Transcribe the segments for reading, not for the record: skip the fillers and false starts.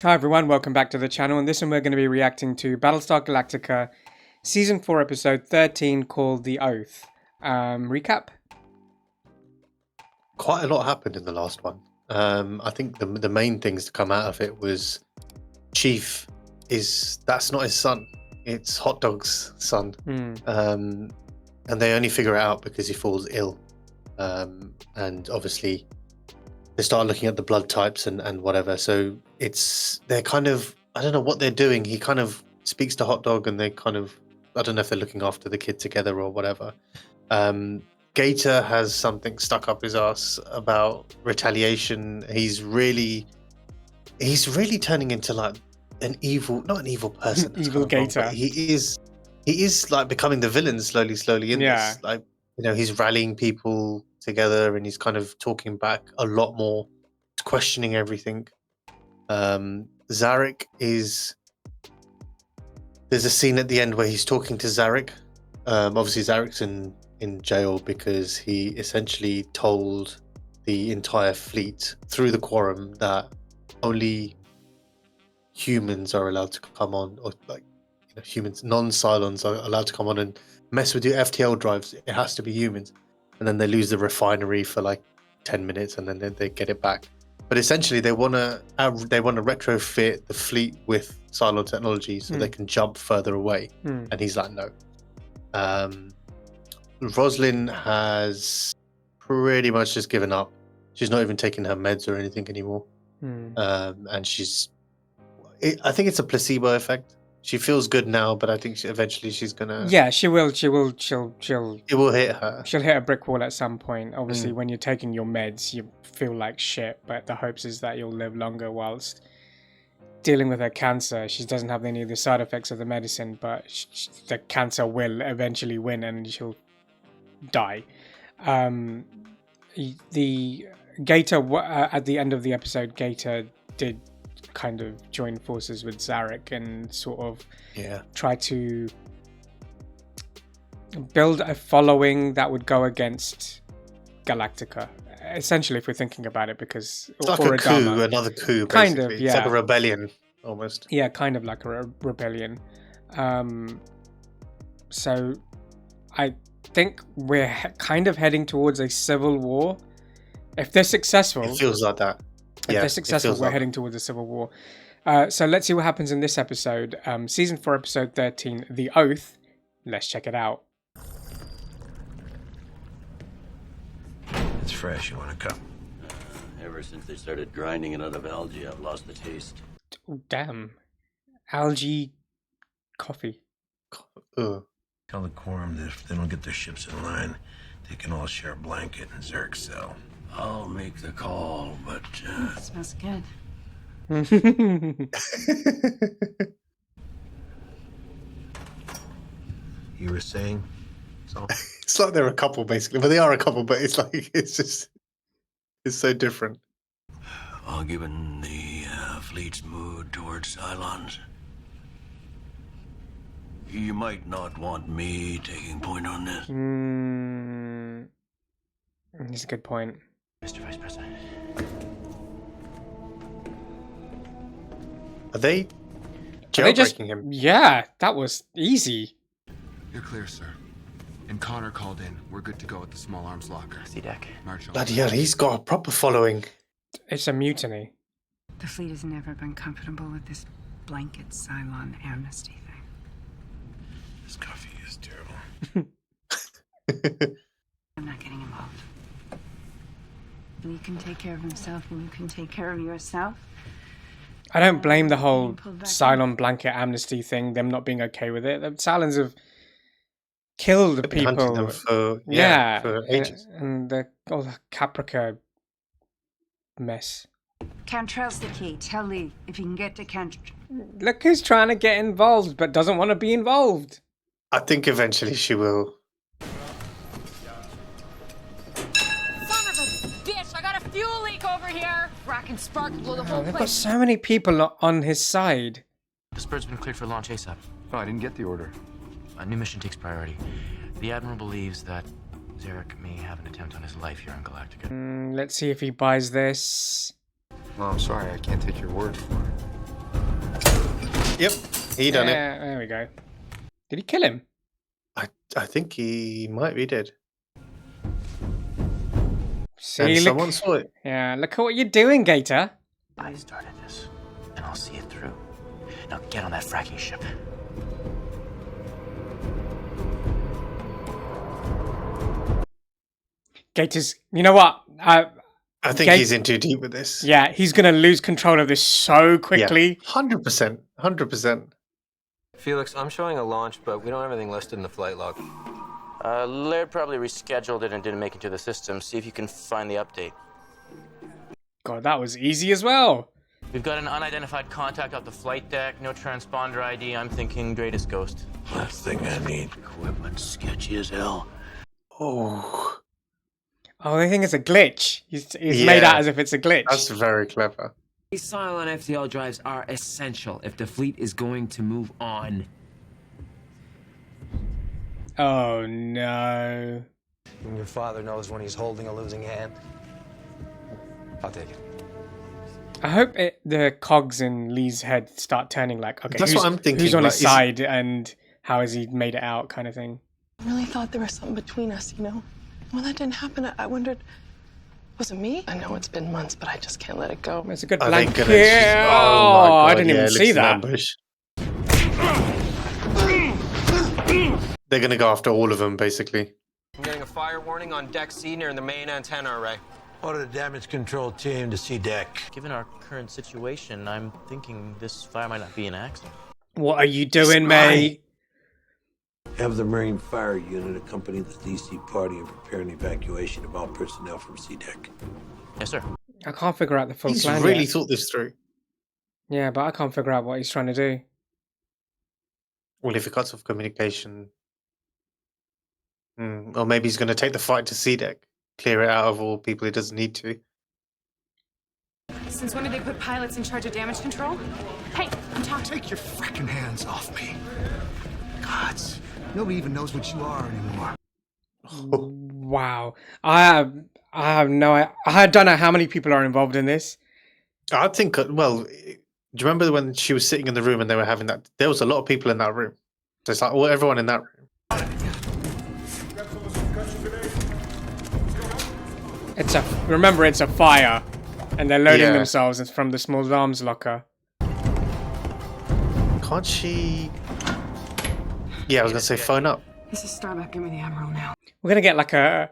Hi everyone, welcome back to the channel. In this one we're going to be reacting to Battlestar Galactica Season 4 Episode 13 called The Oath. Recap? Quite a lot happened in the last one. I think the main things to come out of it was Chief that's not his son. It's Hot Dog's son. And they only figure it out because he falls ill. And obviously they start looking at the blood types and whatever. So they're kind of, I don't know what they're doing. He kind of speaks to Hot Dog and they kind of, I don't know if they're looking after the kid together or whatever. Gator has something stuck up his ass about retaliation. He's really turning into like not an evil person. Evil Gator. Wrong, he is like becoming the villain slowly in this. Like, he's rallying people together and he's kind of talking back a lot more, questioning everything. Zarek there's a scene at the end where he's talking to Zarek. Obviously Zarek's in jail because he essentially told the entire fleet through the quorum that only humans are allowed to come on, or humans, non-Cylons are allowed to come on and mess with your FTL drives. It has to be humans. And then they lose the refinery for like 10 minutes and then they get it back. But essentially they want to retrofit the fleet with Cylon technology so they can jump further away. And he's like, no. Roslyn has pretty much just given up. She's not even taking her meds or anything anymore. And I think it's a placebo effect. She feels good now, but I think eventually she's gonna. Yeah, she will. She'll. It will hit her. She'll hit a brick wall at some point. Obviously, when you're taking your meds, you feel like shit. But the hopes is that you'll live longer whilst dealing with her cancer. She doesn't have any of the side effects of the medicine, but the cancer will eventually win, and she'll die. The Gator at the end of the episode, Gator did kind of join forces with Zarek and sort of try to build a following that would go against Galactica. Essentially, if we're thinking about it, because it's like a coup, another coup, basically. Kind of, yeah. It's like a rebellion, almost. Yeah, kind of like a rebellion. So I think we're kind of heading towards a civil war. If they're successful, it feels like that. If they're successful, we're heading towards a civil war. So let's see what happens in this episode. Season 4, Episode 13, The Oath. Let's check it out. It's fresh. You want a cup? Ever since they started grinding it out of algae, I've lost the taste. Oh, damn. Algae coffee. Tell the quorum that if they don't get their ships in line, they can all share a blanket in Zerk's cell. I'll make the call, but... It smells good. You were saying? So? It's like they're a couple, basically. Well, they are a couple, but it's like, it's so different. Well, given the fleet's mood towards Cylons, you might not want me taking point on this. That's a good point. Mr. Vice President. Are they jailbreaking him? Yeah, that was easy. You're clear, sir. And Connor called in. We're good to go at the small arms locker. See deck. March on. Bloody hell, he's got a proper following. It's a mutiny. The fleet has never been comfortable with this blanket Cylon amnesty thing. This coffee is terrible. I'm not getting involved. He can take care of himself and you can take care of yourself. I don't blame the whole Cylon blanket amnesty thing, them not being okay with it. The Cylons have killed people. Them for ages. And all the Caprica mess. Cantrell's the key. Tell Lee if you can get to Cantrell. Look who's trying to get involved but doesn't want to be involved. I think eventually she will. Fuel leak over here! Racking sparks blow the whole They've got place. so many people on his side. This bird's been cleared for launch ASAP. Oh, I didn't get the order. A new mission takes priority. The Admiral believes that Zarek may have an attempt on his life here on Galactica. Let's see if he buys this. Well, I'm sorry, I can't take your word for it. Yep, he done it. There we go. Did he kill him? I think he might be dead. See, And look. someone saw it. Yeah, look at what you're doing, Gator. I started this, and I'll see it through. Now get on that fracking ship. Gator's. You know what? I think he's in too deep with this. Yeah, he's gonna lose control of this so quickly. 100%. 100%. Felix, I'm showing a launch, but we don't have anything listed in the flight log. Laird probably rescheduled it and didn't make it to the system. See if you can find the update. God, that was easy as well. We've got an unidentified contact off the flight deck. No transponder ID. I'm thinking greatest ghost. Last thing I need. Equipment sketchy as hell. Oh, Oh, they think it's a glitch. He's made out as if it's a glitch. that's very clever. These Cylon FTL drives are essential if the fleet is going to move on. Oh no. Your father knows when he's holding a losing hand. I'll take it. I hope the cogs in Lee's head start turning like, okay, That's what I'm thinking. who's on like, his side and how has he made it out kind of thing. I really thought there was something between us, you know? When that didn't happen, I wondered, was it me? I know it's been months, but I just can't let it go. It's a good Are they blanket. gonna- Yeah. Oh my God, I didn't even it see looks an that. ambush. They're gonna go after all of them, basically. I'm getting a fire warning on deck C near the main antenna array. Order the damage control team to see deck. Given our current situation, I'm thinking this fire might not be an accident. What are you doing, mate? Have the Marine Fire Unit accompany the DC party and prepare an evacuation of all personnel from C-Deck. Yes, sir. I can't figure out the full He's plan really yet. thought this through. Yeah, but I can't figure out what he's trying to do. Well, if he cuts off communication, or maybe he's going to take the fight to C-Deck, clear it out of all people he doesn't need to. Since when did they put pilots in charge of damage control? Hey, I'm talking. Take your frickin' hands off me. Gods, nobody even knows what you are anymore. Wow. I have no. I don't know how many people are involved in this. I think, well, do you remember when she was sitting in the room and they were having that? There was a lot of people in that room. So it's like, well, everyone in that room. Remember, it's a fire, and they're loading Yeah. themselves from the small arms locker. Can't she? Yeah, I was going to say phone up. This is Starbuck. Give me the Admiral now. We're gonna get like a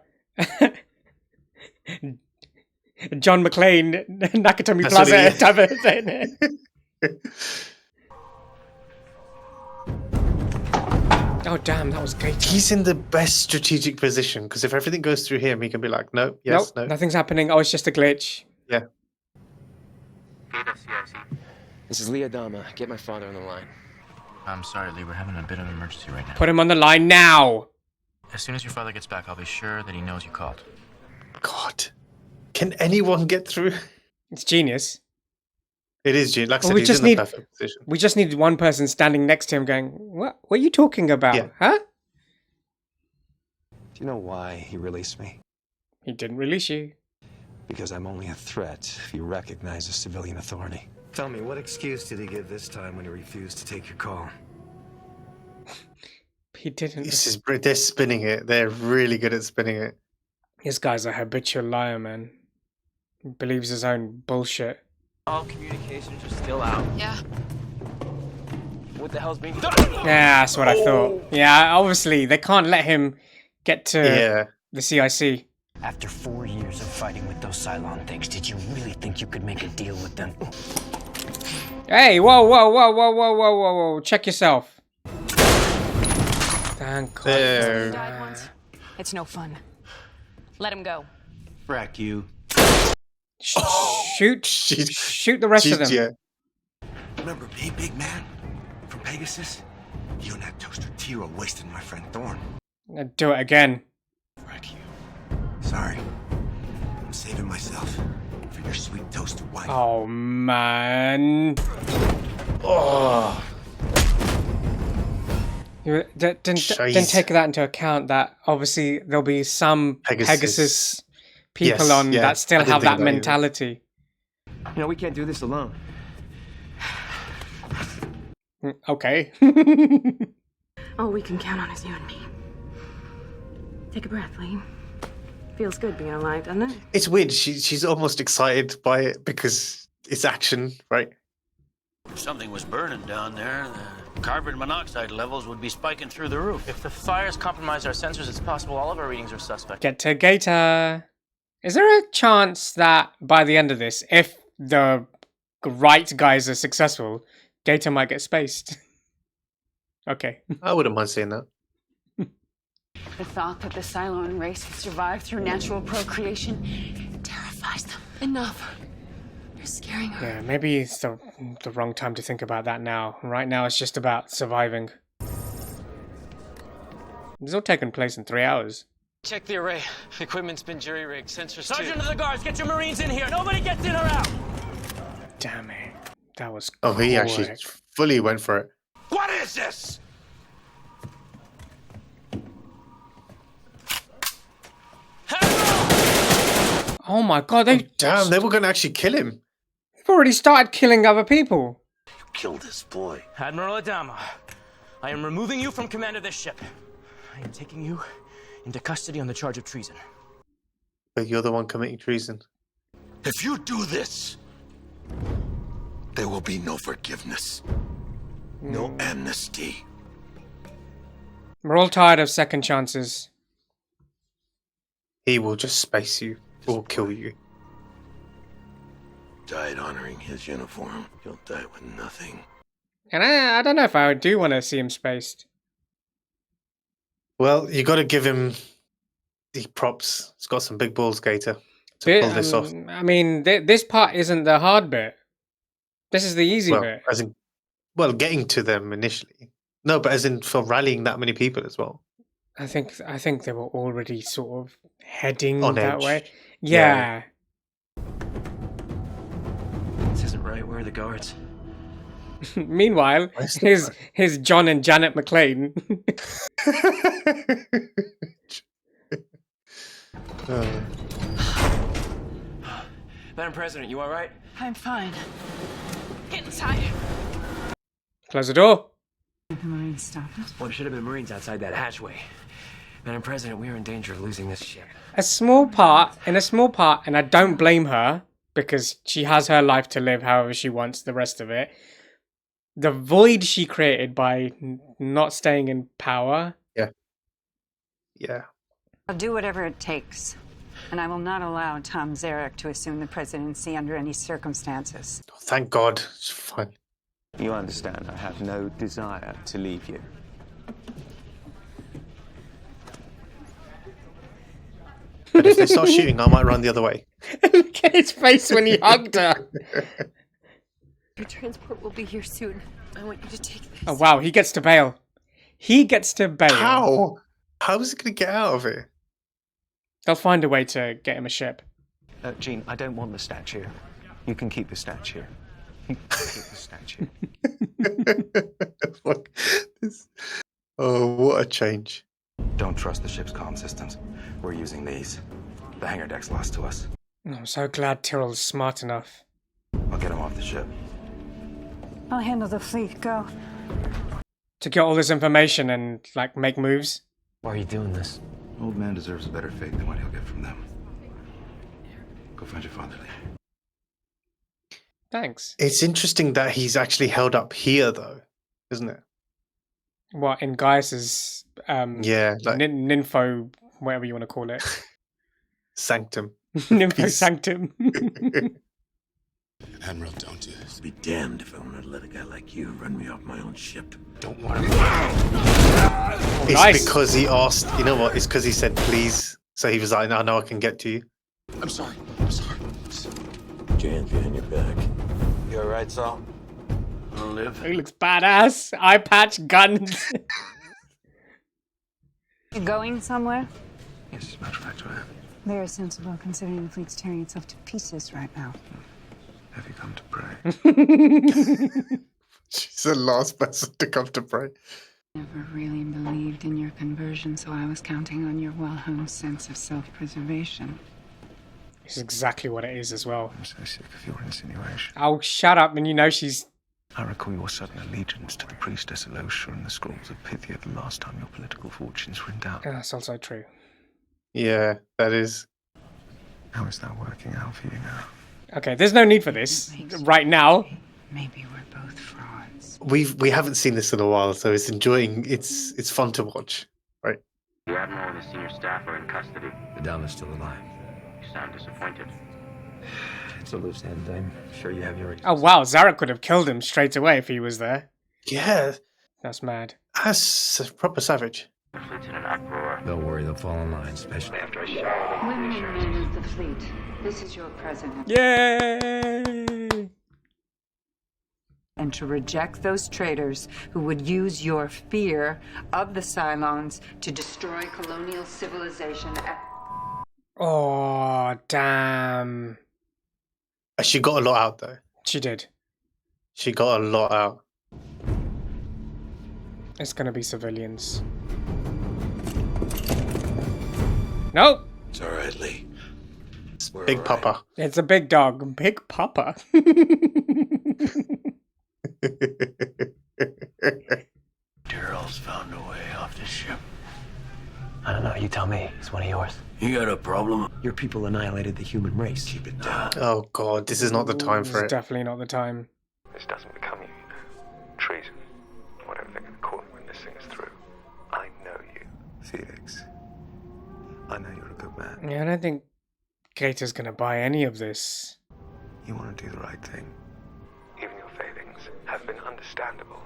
John McClane Nakatomi That's what Plaza it is. type of thing. Oh damn, that was Gator. He's in the best strategic position because if everything goes through him, he can be like, no, yes, nope, no. nothing's happening. Oh, it's just a glitch. Yeah. This is Lee Adama. Get my father on the line. I'm sorry, Lee. We're having a bit of an emergency right now. Put him on the line now. As soon as your father gets back, I'll be sure that he knows you called. God, can anyone get through? It's genius. It is, Gene. Like I Well, said, we he's just in the need- perfect position. We just need one person standing next to him going, What are you talking about? Yeah. Huh? Do you know why he released me? He didn't release you. Because I'm only a threat if you recognize a civilian authority. Tell me, what excuse did he give this time when he refused to take your call? He didn't. They're spinning it. They're really good at spinning it. This guy's a habitual liar, man. He believes his own bullshit. All communications are still out. Yeah. What the hell's being done? Yeah, that's what I thought. Yeah, obviously, they can't let him get to Yeah. the CIC. After 4 years of fighting with those Cylon things, did you really think you could make a deal with them? Hey, whoa. Check yourself. Thank God. There. Died once. It's no fun. Let him go. Frack you. Shoot the rest of them. Yeah. Remember me, big man? From Pegasus? You and that toaster Tiro wasted my friend Thorn. Do it again. Frack you. Sorry. I'm saving myself for your sweet toasted wife. Oh, man. Oh. You didn't Jeez. take that into account that obviously there'll be some Pegasus people Yes, on yeah, that still I didn't have think that of that either. mentality. You know, we can't do this alone. Okay. All we can count on is you and me. Take a breath, Lee. Feels good being alive, doesn't it? It's weird. She's almost excited by it because it's action, right? If something was burning down there, the carbon monoxide levels would be spiking through the roof. If the fires compromise our sensors, it's possible all of our readings are suspect. Get to Gator. Is there a chance that by the end of this, if the right guys are successful, Gator might get spaced? Okay. I wouldn't mind seeing that. The thought that the Cylon race would survive through natural procreation terrifies them. Enough. You're scaring her. Yeah, maybe it's the wrong time to think about that now. Right now, it's just about surviving. It's all taking place in 3 hours. Check the array. Equipment's been jury-rigged. Sensors Sergeant of the Guards, get your Marines in here. Nobody gets in or out. Damn it. That was Oh, he actually quick. fully went for it. What is this? Oh my god, they've Damn, they were going to actually kill him. already started killing other people. You killed this boy. Admiral Adama, I am removing you from command of this ship. I am taking you into custody on the charge of treason. But you're the one committing treason. If you do this, there will be no forgiveness. No amnesty. We're all tired of second chances. He will just space you or kill you. Died honoring his uniform. You'll die with nothing. And I don't know if I do want to see him spaced. Well, you got to give him the props. He's got some big balls, Gator, to pull this off. I mean, this part isn't the hard bit. This is the easy bit. As in, getting to them initially. No, but as in for rallying that many people as well. I think they were already sort of heading On that edge. way. Yeah. This isn't right. Where are the guards? Meanwhile, his John and Janet McClane. Madam President, you all right? I'm fine. Get inside. Close the door. The Marines stopped us. Well, there should have been Marines outside that hatchway. Madam President, we are in danger of losing this ship. In a small part, and I don't blame her, because she has her life to live however she wants the rest of it. The void she created by not staying in power. Yeah. I'll do whatever it takes. And I will not allow Tom Zarek to assume the presidency under any circumstances. Thank God. It's fine. You understand, I have no desire to leave you. But if they start shooting, I might run the other way. Look at his face when he hugged her. Your transport will be here soon. I want you to take this. Oh wow, he gets to bail. He gets to bail. How? How is he going to get out of it? They'll find a way to get him a ship. Jean, I don't want the statue. You can keep the statue. You can keep the statue. Look, oh, what a change. Don't trust the ship's comm systems. We're using these. The hangar deck's lost to us. I'm so glad Tyrrell's smart enough. I'll get him off the ship. I'll handle the fleet. Go. To get all this information and, like, make moves. Why are you doing this? Old man deserves a better fate than what he'll get from them. Go find your father, Lee. Thanks. It's interesting that he's actually held up here, though, isn't it? What, in Gaius's yeah, like nympho, whatever you want to call it. Sanctum. Nympho sanctum. Admiral, don't do this. Be damned if I want to let a guy like you run me off my own ship. Don't want to. It's nice. because he asked, you know what? It's because he said please. So he was like, I know I can get to you. I'm sorry. I'm sorry. Jan's behind your back. You alright, Saul? I'll live. He looks badass. Eye patch, guns. You going somewhere? Yes, as a matter of fact, I am. Very sensible, considering the fleet's tearing itself to pieces right now. Have you come to pray? She's the last person to come to pray. Never really believed in your conversion, so I was counting on your well-honed sense of self-preservation. It's exactly what it is as well. I'm so sick of your insinuation. Oh, shut up, and you know she's I recall your sudden allegiance to the priestess Elosha and the scrolls of Pythia the last time your political fortunes were in doubt. That's also true. Yeah, that is. How is that working out for you now? Okay, there's no need for this right now. Maybe we're both frauds. We haven't seen this in a while, so it's fun to watch, right? The Admiral and his senior staff are in custody. The Dom is still alive. You sound disappointed. It's a loose end. I'm sure you have your reasons. Oh wow, Zarek would have killed him straight away if he was there. Yeah. That's mad. That's a proper savage. The fleet's in an uproar. Don't worry, they'll fall in line, especially after I shower. Women and men of the fleet, this is your president. Yay! And to reject those traitors who would use your fear of the Cylons to destroy colonial civilization. Oh, damn. She got a lot out, though. She did. She got a lot out. It's gonna be civilians. Nope. It's all right, Lee. It's Big Papa. It's a big dog. Big Papa. Daryl's found a way off the ship. I don't know, you tell me. He's one of yours. You got a problem? Your people annihilated the human race. Keep it down. Oh god, this is not the time for It's it. definitely not the time. This doesn't become you, treason, whatever they're going to call it when this thing is through. I know you, Felix. I know you're a good man. Yeah, I don't think Gator's gonna buy any of this. You want to do the right thing. Even your failings have been understandable.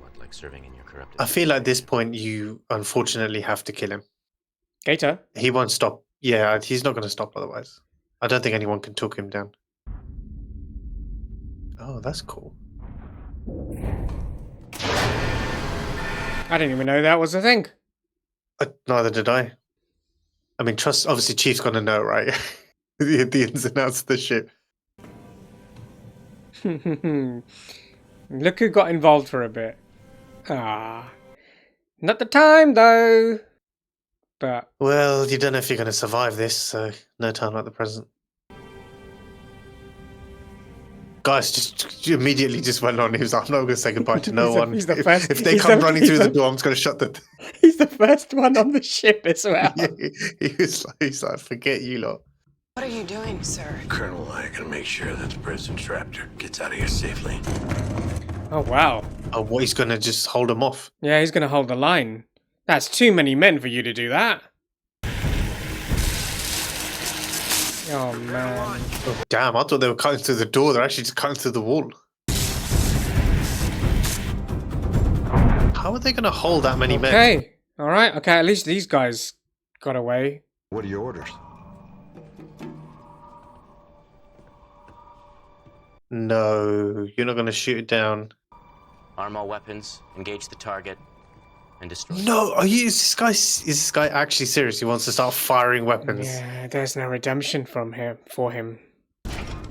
What, like serving in your corrupted... I feel like at this point you unfortunately have to kill him. Gator? He won't stop. Yeah, he's not going to stop otherwise. I don't think anyone can talk him down. Oh, that's cool. I didn't even know that was a thing. Neither did I. I mean, obviously Chief's going to know, right? the ins and outs of the ship. Look who got involved for a bit. Ah. Not the time, though. But... Well, you don't know if you're going to survive this, so no time like the present. Guys just immediately just went on. He was like, I'm not going to say goodbye to no one. He's the first, if they come running through the door, I'm just going to shut the... He's the first one on the ship as well. Yeah, he's like, forget you lot. What are you doing, sir? Colonel and I are gonna make sure that the President's Raptor gets out of here safely. Oh, wow. Oh, what, he's going to just hold him off? Yeah, he's going to hold the line. That's too many men for you to do that. Oh, man. Oh, damn, I thought they were cutting through the door. They're actually just cutting through the wall. How are they going to hold that many men? Okay. All right. Okay, at least these guys got away. What are your orders? No, you're not going to shoot it down. Arm all weapons, engage the target, and destroy. No, is this guy actually serious? He wants to start firing weapons. Yeah, there's no redemption from him for him.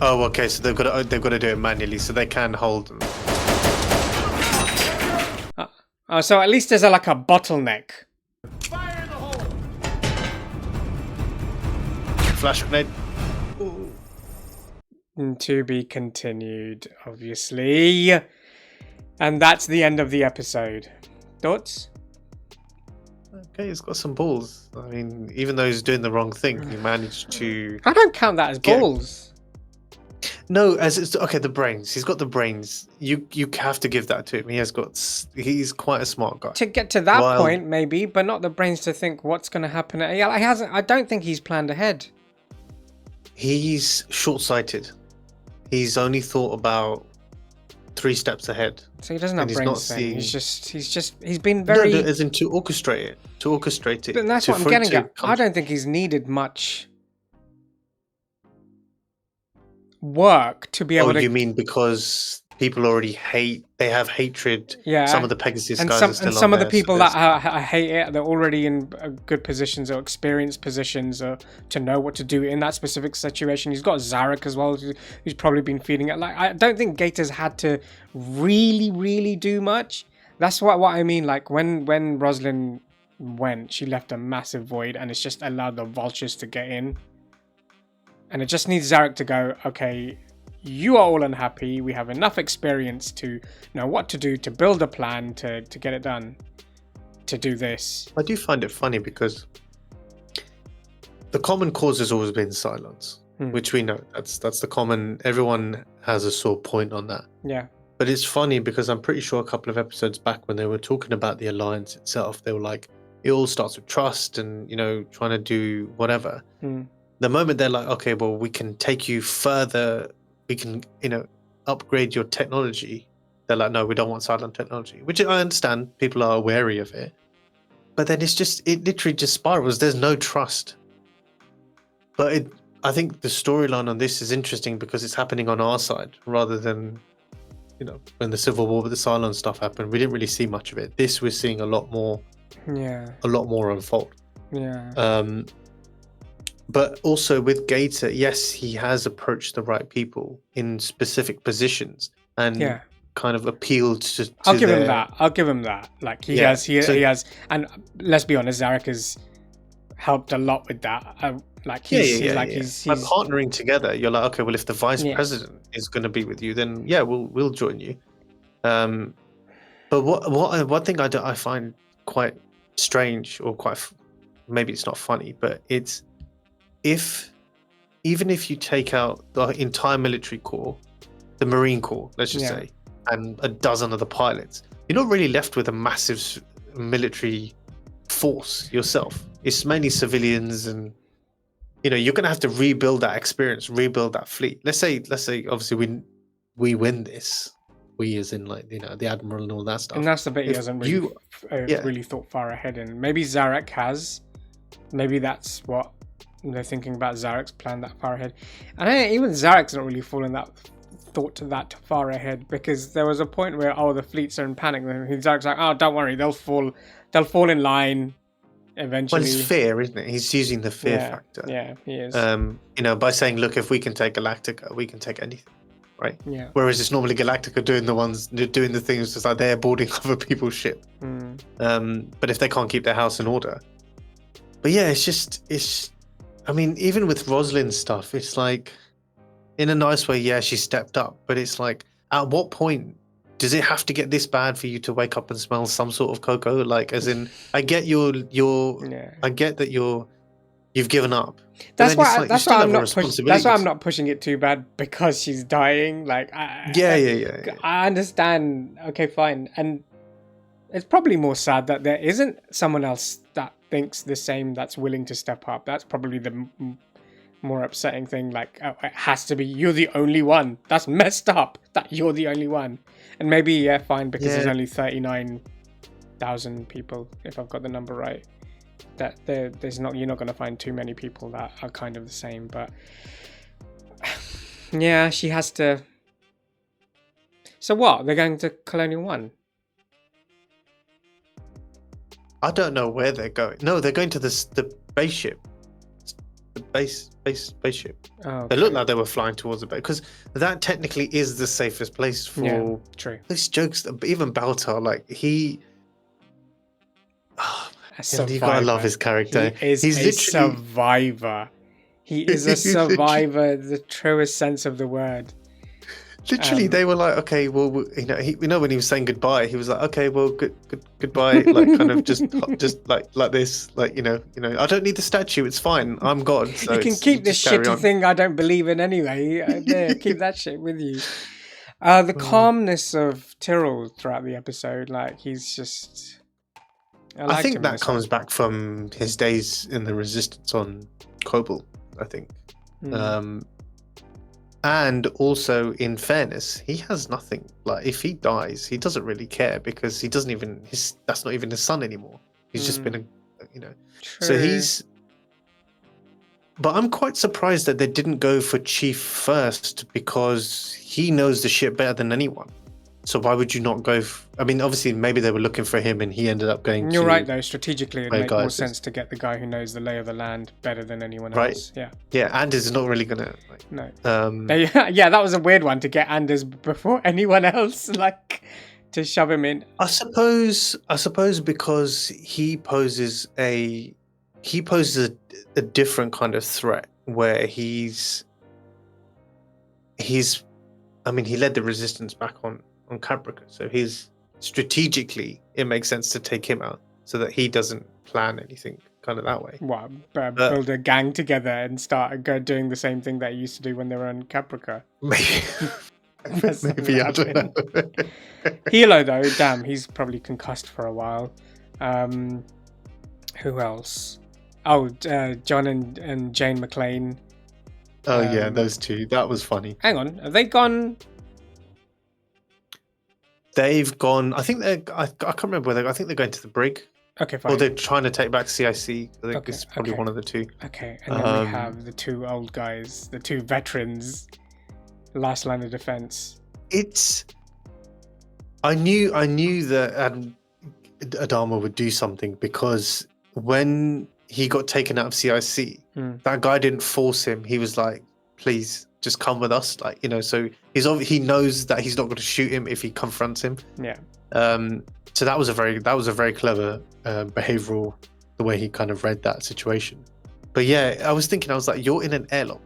Oh, okay. So they've got to do it manually, so they can hold them. Oh, so at least there's like a bottleneck. Fire in the hole! Flash grenade. To be continued, obviously. And that's the end of the episode. Thoughts? Okay, he's got some balls. I mean, even though he's doing the wrong thing, he managed to... I don't count that as balls. No, as it's okay. The brains. He's got the brains. You have to give that to him. He's quite a smart guy. To get to that point, maybe, but not the brains to think what's going to happen. I don't think he's planned ahead. He's short-sighted. He's only thought about 3 steps ahead. So he doesn't have and brains. Then. He's been very. No, as in to orchestrate it. But that's what I'm getting at. I don't think he's needed much work to be able to. Oh, you mean because people already hate? They have hatred. Yeah. Some of the Pegasus and guys some, are still and some on of the there, people so that I hate it, they're already in good positions or experienced positions to know what to do in that specific situation. He's got Zarek as well, who's probably been feeding it. Like, I don't think Gator's had to really do much. That's what I mean. Like when Roslyn went, she left a massive void, and it's just allowed the vultures to get in. And it just needs Zarek to go, okay, you are all unhappy. We have enough experience to know what to do, to build a plan, to get it done, to do this. I do find it funny because the common cause has always been Cylons, which we know. That's the common. Everyone has a sore point on that. Yeah. But it's funny because I'm pretty sure a couple of episodes back when they were talking about the Alliance itself, they were like, it all starts with trust and, trying to do whatever. The moment they're like, okay, well, we can take you further, we can, upgrade your technology. They're like, no, we don't want Cylon technology, which I understand people are wary of it. But then it literally just spirals. There's no trust. But I think the storyline on this is interesting because it's happening on our side rather than, when the Civil War with the Cylon stuff happened, we didn't really see much of it. This we're seeing a lot more. Yeah. A lot more unfold. Yeah. But also with Gator, yes, he has approached the right people in specific positions and kind of appealed to I'll give him that. Like he has, and let's be honest, Zarek has helped a lot with that. He's by partnering together, you're like, okay, well, if the vice president is going to be with you, then we'll join you. But one thing I find quite strange, or maybe it's not funny, but it's even if you take out the entire military corps, the Marine Corps, let's just say, and a dozen of the pilots, you're not really left with a massive military force yourself. It's mainly civilians, and you're going to have to rebuild that experience, rebuild that fleet. Let's say obviously we win this. We as in the Admiral and all that stuff. And that's the bit he hasn't really thought far ahead in. Maybe Zarek has. Maybe that's what they're thinking about, Zarek's plan that far ahead. And even Zarek's not really thought that far ahead, because there was a point where the fleets are in panic, and Zarek's like, oh, don't worry, they'll fall in line eventually. Well, it's fear, isn't it? He's using the fear factor. Yeah, he is. By saying, look, if we can take Galactica, we can take anything. Right. Yeah. Whereas it's normally Galactica doing the things just like they're boarding other people's ship. But if they can't keep their house in order. But yeah, it's. I mean, even with Rosalind's stuff, it's like, in a nice way, yeah, she stepped up. But it's like, at what point does it have to get this bad for you to wake up and smell some sort of cocoa? Like, as in, I get I get that you've given up. That's why I'm not pushing it too bad, because she's dying. Like, I understand. Okay, fine. And it's probably more sad that there isn't someone else that thinks the same, that's willing to step up. That's probably the more upsetting thing. Like, it has to be, you're the only one. That's messed up that you're the only one. And maybe, fine, because there's only 39,000 people, if I've got the number right. That you're not going to find too many people that are kind of the same, but yeah, she has to. So what? They're going to Colonial 1? I don't know where they're going. No, they're going to the spaceship. The spaceship. Oh, okay. They look like they were flying towards the base, because that technically is the safest place for true. These jokes. Even Baltar, like he. You gotta love his character. He's literally a survivor. He is a survivor, the truest sense of the word. Literally, they were like, okay, well, when he was saying goodbye, he was like, okay, well, goodbye, like kind of just like this, like I don't need the statue, it's fine, I'm God. So you can keep this shitty thing I don't believe in anyway. There, keep that shit with you. The calmness of Tyrrell throughout the episode, like he's just. I think that comes back from his days in the Resistance on Kobol, I think. And also, in fairness, he has nothing. Like, if he dies, he doesn't really care, because he doesn't even. That's not even his son anymore. He's just been True. So he's. But I'm quite surprised that they didn't go for Chief first, because he knows the ship better than anyone. So why would you not go? I mean, obviously, maybe they were looking for him, and he ended up going. You're right, though. Strategically, it makes more sense to get the guy who knows the lay of the land better than anyone else. Yeah. Yeah, Anders is not really gonna. No. Yeah, that was a weird one to get Anders before anyone else, like to shove him in. I suppose because he poses a different kind of threat, where he's I mean, he led the resistance back on Caprica, so he's strategically, it makes sense to take him out so that he doesn't plan anything kind of that way. What, build a gang together and start doing the same thing that he used to do when they were on Caprica? Maybe I don't know. Hilo, though, damn, he's probably concussed for a while. Who else? Oh, John and Jane McClane. Oh yeah, those two. That was funny. Hang on, have they gone? They've gone. I think they're. I can't remember where they. I think they're going to the brig. Okay, fine. Or they're trying to take back CIC. I think Okay, it's probably one of the two. Okay, and then we have the two old guys, the two veterans, last line of defense. It's. I knew that Adama would do something, because when he got taken out of CIC, that guy didn't force him. He was like, "Please, just come with us." Like, you know, so he knows that he's not going to shoot him if he confronts him. Yeah. So that was a very clever behavioral, the way he kind of read that situation. But yeah, I was like, you're in an airlock.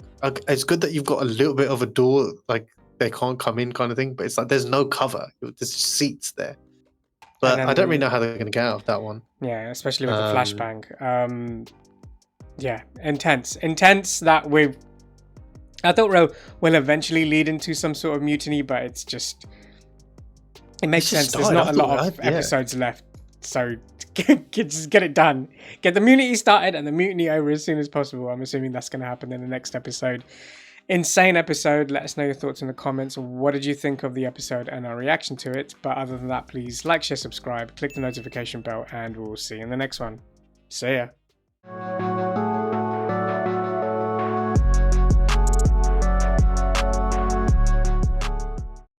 It's good that you've got a little bit of a door, like they can't come in kind of thing, but it's like there's no cover. There's just seats there. But I don't really know how they're going to get out of that one. Yeah, especially with the flashbang. Yeah, intense that I thought will eventually lead into some sort of mutiny, but it's just, it makes sense. There's not a lot of episodes left, so just get it done. Get the mutiny started and the mutiny over as soon as possible. I'm assuming that's going to happen in the next episode. Insane episode. Let us know your thoughts in the comments. What did you think of the episode and our reaction to it? But other than that, please like, share, subscribe, click the notification bell, and we'll see you in the next one. See ya.